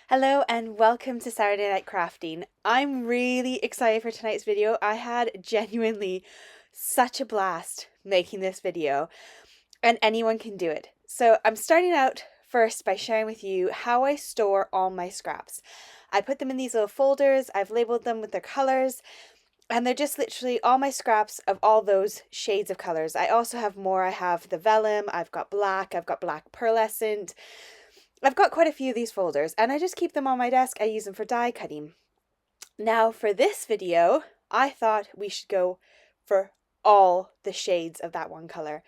Hello and welcome to Saturday Night Crafting. I'm really excited for tonight's video. I had genuinely such a blast making this video, and anyone can do it. So I'm starting out first by sharing with you how I store all my scraps. I put them in these little folders, I've labeled them with their colors, and they're just literally all my scraps of all those shades of colors. I also have more. I have the vellum, I've got black pearlescent. I've got quite a few of these folders and I just keep them on my desk. I use them for die cutting. Now for this video, I thought we should go for all the shades of that one color.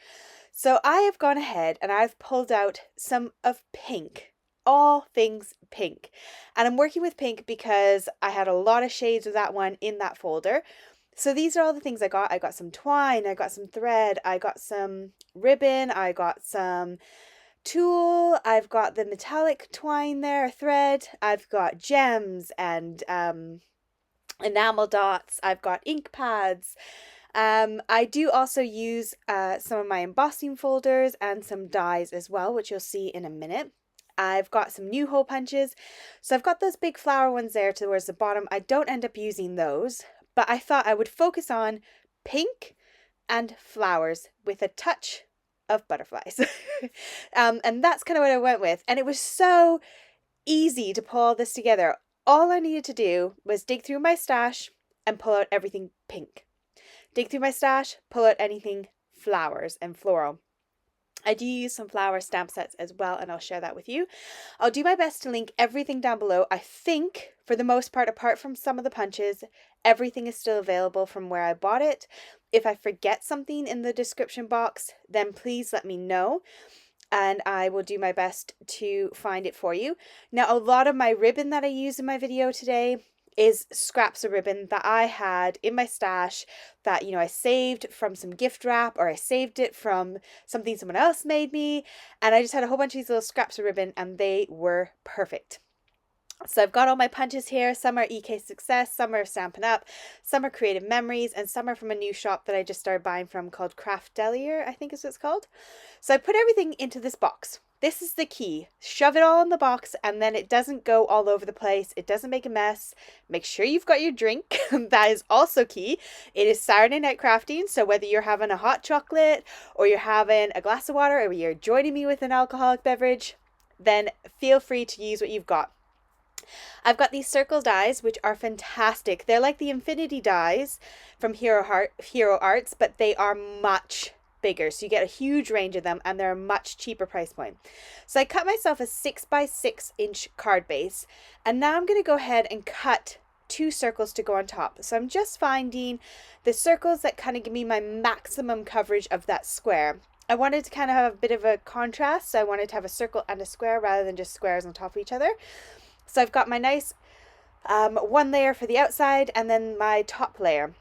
So I have gone ahead and I've pulled out some of pink, all things pink. And I'm working with pink because I had a lot of shades of that one in that folder. So these are all the things I got. I got some twine, I got some thread, I got some ribbon, I got some tulle, I've got the metallic twine there, thread, I've got gems and enamel dots, I've got ink pads. I do also use some of my embossing folders and some dies as well, which you'll see in a minute. I've got some new hole punches. So I've got those big flower ones there towards the bottom. I don't end up using those, but I thought I would focus on pink and flowers with a touch of butterflies. And that's kind of what I went with. And it was so easy to pull all this together. All I needed to do was dig through my stash and pull out everything pink. Dig through my stash, pull out anything flowers and floral. I do use some flower stamp sets as well, and I'll share that with you. I'll do my best to link everything down below. I think, for the most part, apart from some of the punches, everything is still available from where I bought it. If I forget something in the description box, then please let me know, and I will do my best to find it for you. Now, a lot of my ribbon that I use in my video today is scraps of ribbon that I had in my stash that, I saved from some gift wrap, or I saved it from something someone else made me. And I just had a whole bunch of these little scraps of ribbon and they were perfect. So I've got all my punches here. Some are EK Success, some are Stampin' Up, some are Creative Memories, and some are from a new shop that I just started buying from called Craft Delier, I think is what it's called. So I put everything into this box. This is the key. Shove it all in the box and then it doesn't go all over the place. It doesn't make a mess. Make sure you've got your drink. That is also key. It is Saturday Night Crafting, so whether you're having a hot chocolate or you're having a glass of water or you're joining me with an alcoholic beverage, then feel free to use what you've got. I've got these circle dies, which are fantastic. They're like the infinity dies from Hero Arts, but they are much bigger. So you get a huge range of them and they're a much cheaper price point. So I cut myself a 6x6 inch card base, and now I'm going to go ahead and cut 2 circles to go on top. So I'm just finding the circles that kind of give me my maximum coverage of that square. I wanted to kind of have a bit of a contrast, so I wanted to have a circle and a square rather than just squares on top of each other. So I've got my nice one layer for the outside and then my top layer.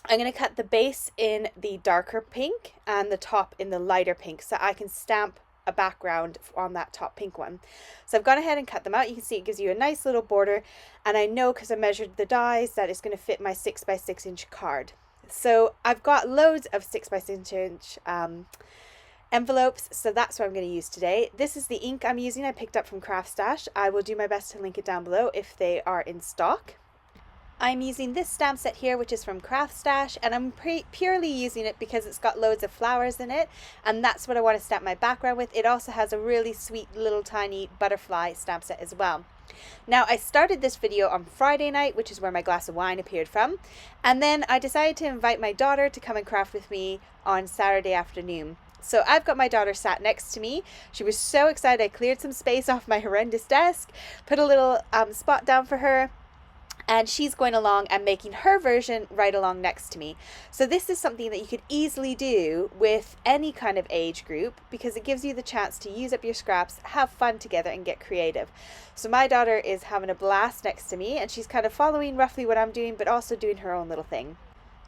I'm going to cut the base in the darker pink and the top in the lighter pink so I can stamp a background on that top pink one. So I've gone ahead and cut them out. You can see it gives you a nice little border, and I know because I measured the dies that it's going to fit my 6x6 inch card. So I've got loads of 6x6 inch envelopes, so that's what I'm going to use today. This is the ink I'm using. I picked up from Craft Stash. I will do my best to link it down below if they are in stock. I'm using this stamp set here, which is from Craft Stash, and I'm purely using it because it's got loads of flowers in it, and that's what I want to stamp my background with. It also has a really sweet little tiny butterfly stamp set as well. Now, I started this video on Friday night, which is where my glass of wine appeared from, and then I decided to invite my daughter to come and craft with me on Saturday afternoon. So I've got my daughter sat next to me. She was so excited. I cleared some space off my horrendous desk, put a little spot down for her, and she's going along and making her version right along next to me. So this is something that you could easily do with any kind of age group because it gives you the chance to use up your scraps, have fun together, and get creative. So my daughter is having a blast next to me, and she's kind of following roughly what I'm doing, but also doing her own little thing.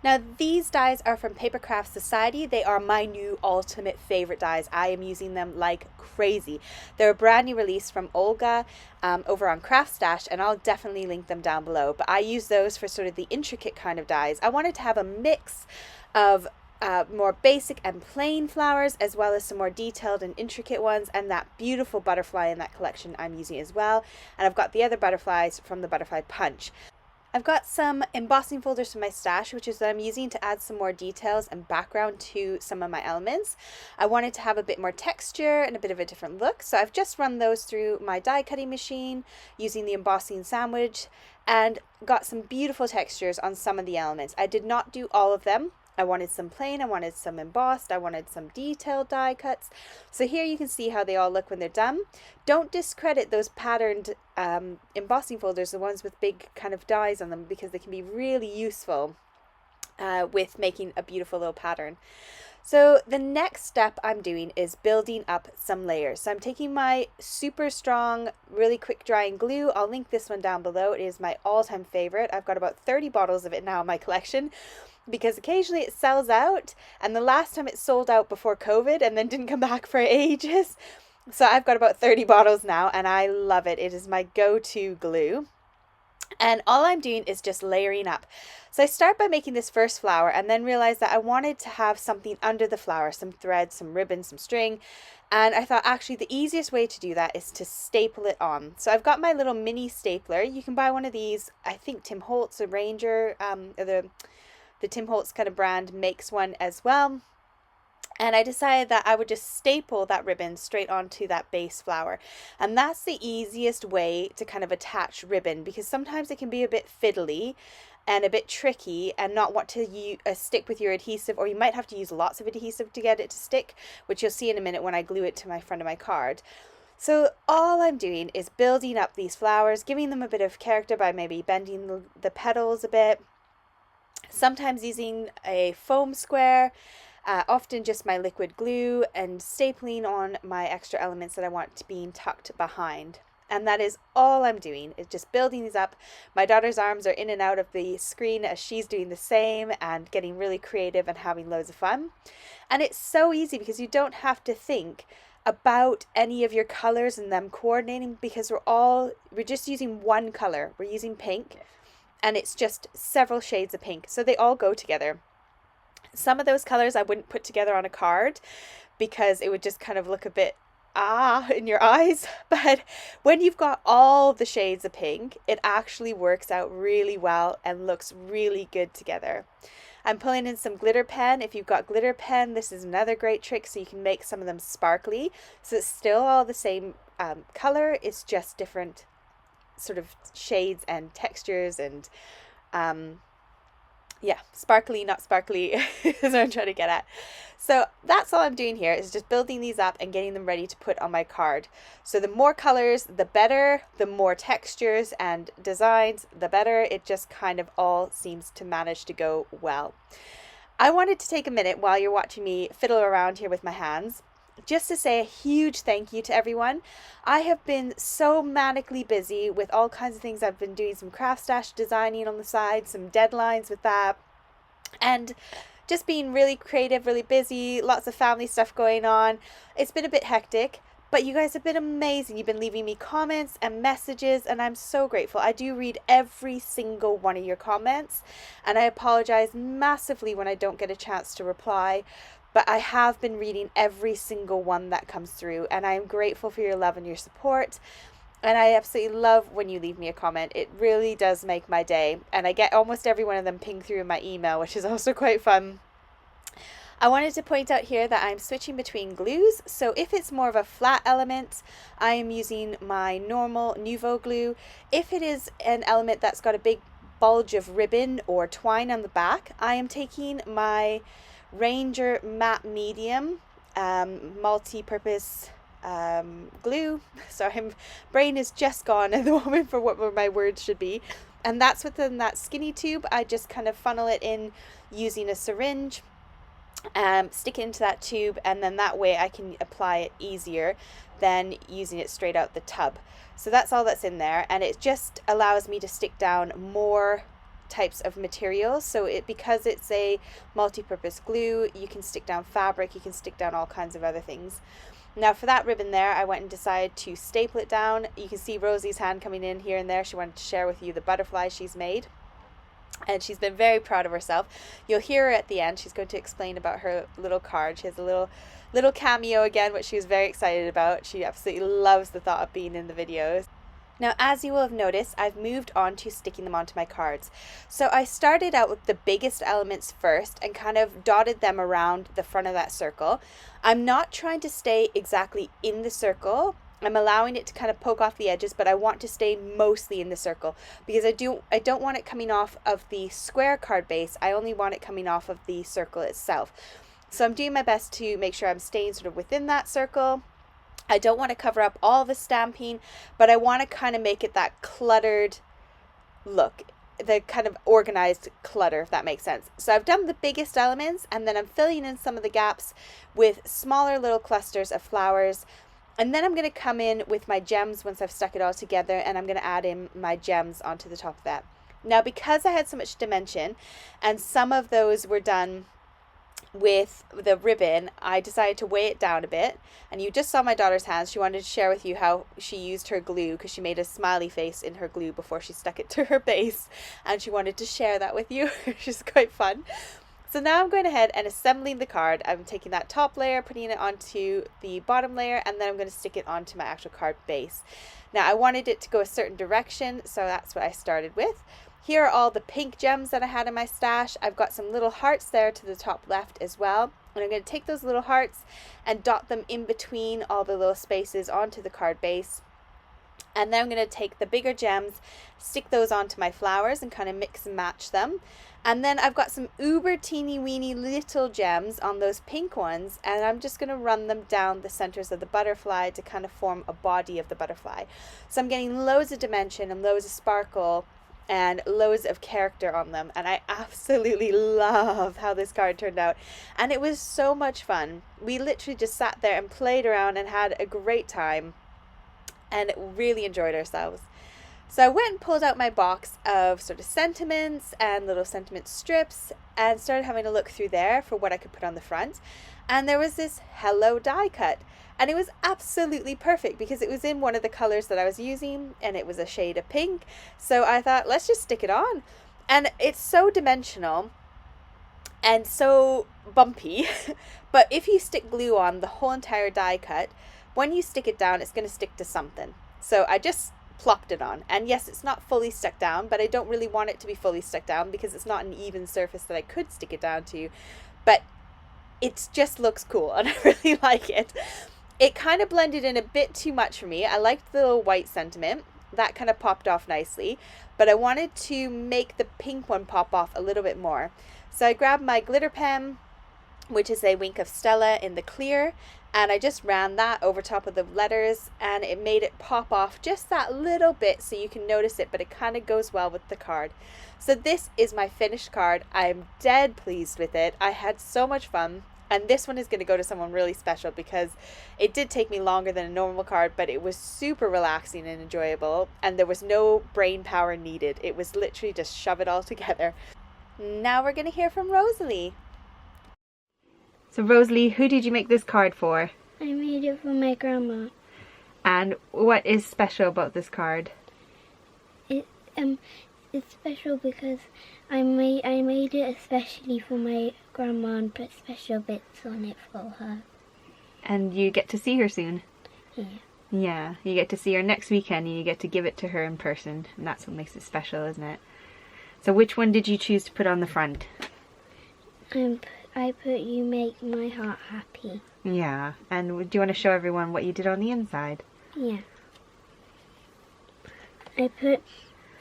Now, these dies are from Paper Craft Society. They are my new ultimate favorite dies. I am using them like crazy. They're a brand new release from Olga over on Craft Stash, and I'll definitely link them down below. But I use those for sort of the intricate kind of dies. I wanted to have a mix of more basic and plain flowers, as well as some more detailed and intricate ones, and that beautiful butterfly in that collection I'm using as well. And I've got the other butterflies from the Butterfly Punch. I've got some embossing folders from my stash, which is that I'm using to add some more details and background to some of my elements. I wanted to have a bit more texture and a bit of a different look, so I've just run those through my die cutting machine using the embossing sandwich and got some beautiful textures on some of the elements. I did not do all of them. I wanted some plain, I wanted some embossed, I wanted some detailed die cuts. So here you can see how they all look when they're done. Don't discredit those patterned embossing folders, the ones with big kind of dies on them, because they can be really useful with making a beautiful little pattern. So the next step I'm doing is building up some layers. So I'm taking my super strong, really quick drying glue. I'll link this one down below. It is my all-time favorite. I've got about 30 bottles of it now in my collection, because occasionally it sells out, and the last time it sold out before COVID and then didn't come back for ages. So I've got about 30 bottles now, and I love it. It is my go-to glue. And all I'm doing is just layering up. So I start by making this first flower and then realize that I wanted to have something under the flower, some thread, some ribbon, some string. And I thought actually the easiest way to do that is to staple it on. So I've got my little mini stapler. You can buy one of these. I think Tim Holtz, a Ranger, the Tim Holtz kind of brand makes one as well. And I decided that I would just staple that ribbon straight onto that base flower. And that's the easiest way to kind of attach ribbon, because sometimes it can be a bit fiddly and a bit tricky and not want to stick with your adhesive, or you might have to use lots of adhesive to get it to stick, which you'll see in a minute when I glue it to my front of my card. So all I'm doing is building up these flowers, giving them a bit of character by maybe bending the petals a bit, sometimes using a foam square, often just my liquid glue, and stapling on my extra elements that I want being tucked behind. And that is all I'm doing, is just building these up. My daughter's arms are in and out of the screen as she's doing the same and getting really creative and having loads of fun. And it's so easy because you don't have to think about any of your colors and them coordinating, because we're just using one color. We're using pink, and it's just several shades of pink, so they all go together. Some of those colors I wouldn't put together on a card because it would just kind of look a bit in your eyes. But when you've got all the shades of pink, it actually works out really well and looks really good together. I'm pulling in some glitter pen. If you've got glitter pen, this is another great trick, so you can make some of them sparkly. So it's still all the same color, it's just different sort of shades and textures, and yeah, sparkly, not sparkly is what I'm trying to get at. So that's all I'm doing here, is just building these up and getting them ready to put on my card. So the more colors, the better, the more textures and designs, the better. It just kind of all seems to manage to go well. I wanted to take a minute while you're watching me fiddle around here with my hands, just to say a huge thank you to everyone. I have been so manically busy with all kinds of things. I've been doing some craft stash designing on the side, some deadlines with that, and just being really creative, really busy, lots of family stuff going on. It's been a bit hectic, but you guys have been amazing. You've been leaving me comments and messages, and I'm so grateful. I do read every single one of your comments, and I apologize massively when I don't get a chance to reply. But I have been reading every single one that comes through, and I am grateful for your love and your support. And I absolutely love when you leave me a comment. It really does make my day. And I get almost every one of them ping through in my email, which is also quite fun. I wanted to point out here that I'm switching between glues. So if it's more of a flat element, I am using my normal Nuvo glue. If it is an element that's got a big bulge of ribbon or twine on the back, I am taking my Ranger Matte Medium multi-purpose glue. Sorry, my brain is just gone at the moment for what my words should be. And that's within that skinny tube. I just kind of funnel it in using a syringe, stick it into that tube, and then that way I can apply it easier than using it straight out the tub. So that's all that's in there, and it just allows me to stick down more types of materials. So because it's a multi-purpose glue, you can stick down fabric, you can stick down all kinds of other things. Now for that ribbon there, I went and decided to staple it down. You can see Rosie's hand coming in here and there. She wanted to share with you the butterfly she's made. And she's been very proud of herself. You'll hear her at the end. She's going to explain about her little card. She has a little cameo again, which she was very excited about. She absolutely loves the thought of being in the videos. Now, as you will have noticed, I've moved on to sticking them onto my cards. So I started out with the biggest elements first and kind of dotted them around the front of that circle. I'm not trying to stay exactly in the circle. I'm allowing it to kind of poke off the edges, but I want to stay mostly in the circle because I don't want it coming off of the square card base. I only want it coming off of the circle itself. So I'm doing my best to make sure I'm staying sort of within that circle. I don't want to cover up all the stamping, but I want to kind of make it that cluttered look, the kind of organized clutter, if that makes sense. So I've done the biggest elements, and then I'm filling in some of the gaps with smaller little clusters of flowers. And then I'm going to come in with my gems once I've stuck it all together, and I'm going to add in my gems onto the top of that. Now, because I had so much dimension, and some of those were done with the ribbon, I decided to weigh it down a bit. And you just saw my daughter's hands. She wanted to share with you how she used her glue, because she made a smiley face in her glue before she stuck it to her base, and she wanted to share that with you, which is quite fun. So now I'm going ahead and assembling the card. I'm taking that top layer, putting it onto the bottom layer, and then I'm going to stick it onto my actual card base. Now I wanted it to go a certain direction, so that's what I started with. Here are all the pink gems that I had in my stash. I've got some little hearts there to the top left as well. And I'm going to take those little hearts and dot them in between all the little spaces onto the card base. And then I'm going to take the bigger gems, stick those onto my flowers and kind of mix and match them. And then I've got some uber teeny weeny little gems on those pink ones, and I'm just going to run them down the centers of the butterfly to kind of form a body of the butterfly. So I'm getting loads of dimension and loads of sparkle and loads of character on them, and I absolutely love how this card turned out, and it was so much fun. We literally just sat there and played around and had a great time and really enjoyed ourselves. So I went and pulled out my box of sort of sentiments and little sentiment strips and started having a look through there for what I could put on the front, and there was this hello die cut. And it was absolutely perfect because it was in one of the colors that I was using, and it was a shade of pink. So I thought, let's just stick it on. And it's so dimensional and so bumpy. But if you stick glue on the whole entire die cut, when you stick it down, it's going to stick to something. So I just plopped it on. And yes, it's not fully stuck down, but I don't really want it to be fully stuck down because it's not an even surface that I could stick it down to. But it just looks cool, and I really like it. It kind of blended in a bit too much for me. I liked the little white sentiment. That kind of popped off nicely. But I wanted to make the pink one pop off a little bit more. So I grabbed my glitter pen, which is a Wink of Stella in the clear, and I just ran that over top of the letters, and it made it pop off just that little bit so you can notice it, but it kind of goes well with the card. So this is my finished card. I'm dead pleased with it. I had so much fun. And this one is going to go to someone really special because it did take me longer than a normal card, but it was super relaxing and enjoyable, and there was no brain power needed. It was literally just shove it all together. Now we're going to hear from Rosalie. So Rosalie, who did you make this card for? I made it for my grandma. And what is special about this card? It's special because I made it especially for my grandma and put special bits on it for her. And you get to see her soon? Yeah. Yeah, you get to see her next weekend and you get to give it to her in person, and that's what makes it special, isn't it? So which one did you choose to put on the front? I put "You Make My Heart Happy." Yeah, and do you want to show everyone what you did on the inside? Yeah. I put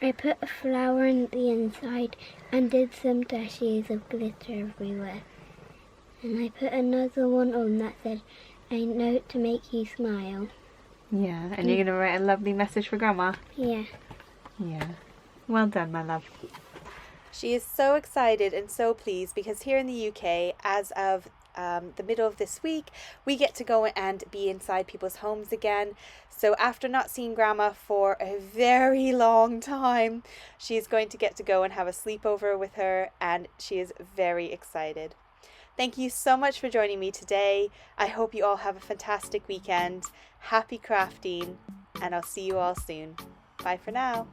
a flower on the inside and did some dashes of glitter everywhere. And I put another one on that said, "A note to make you smile." Yeah, and you're going to write a lovely message for Grandma? Yeah. Yeah. Well done, my love. She is so excited and so pleased because here in the UK, as of the middle of this week, we get to go and be inside people's homes again. So after not seeing Grandma for a very long time, she's going to get to go and have a sleepover with her, and she is very excited. Thank you so much for joining me today. I hope you all have a fantastic weekend. Happy crafting, and I'll see you all soon. Bye for now.